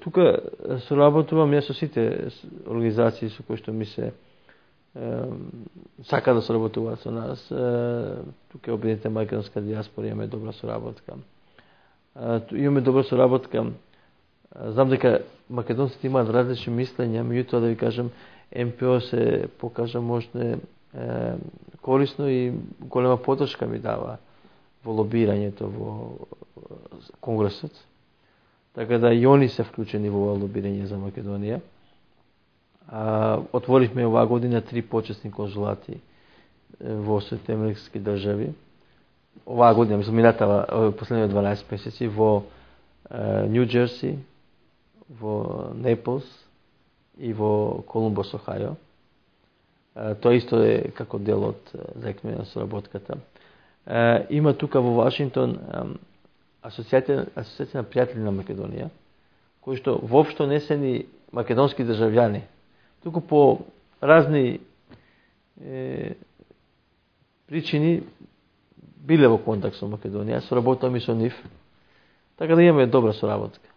тука соработувам јас со сите организации со кои што ми се сака да соработуваат со нас. Тука е Обединета македонска дијаспора, имаме добра соработка. Имаме добра соработка. Знам дека македонците имаат различни мислења, меѓутоа да ви кажам, МПО се покажа можда корисно и голема поддршка ми дава во лобирањето во Конгресот. Така да и они се вклучени во лобирање за Македонија. Отворивме оваа година 3 почесни конзулати во септемврски држави. Оваа година, мислам, минатава последните 12 месеци во Нью Џерси, во Нејплс и во Колумбос, Охајо. Тоа исто е како дел од рекме на соработката. Има тука во Вашингтон асоциација на пријатели на Македонија, кои што воопшто не се ни македонски државјани, туку по разни причини биле во контакт со Македонија, соработуваме со нив, така да имаме добра соработка.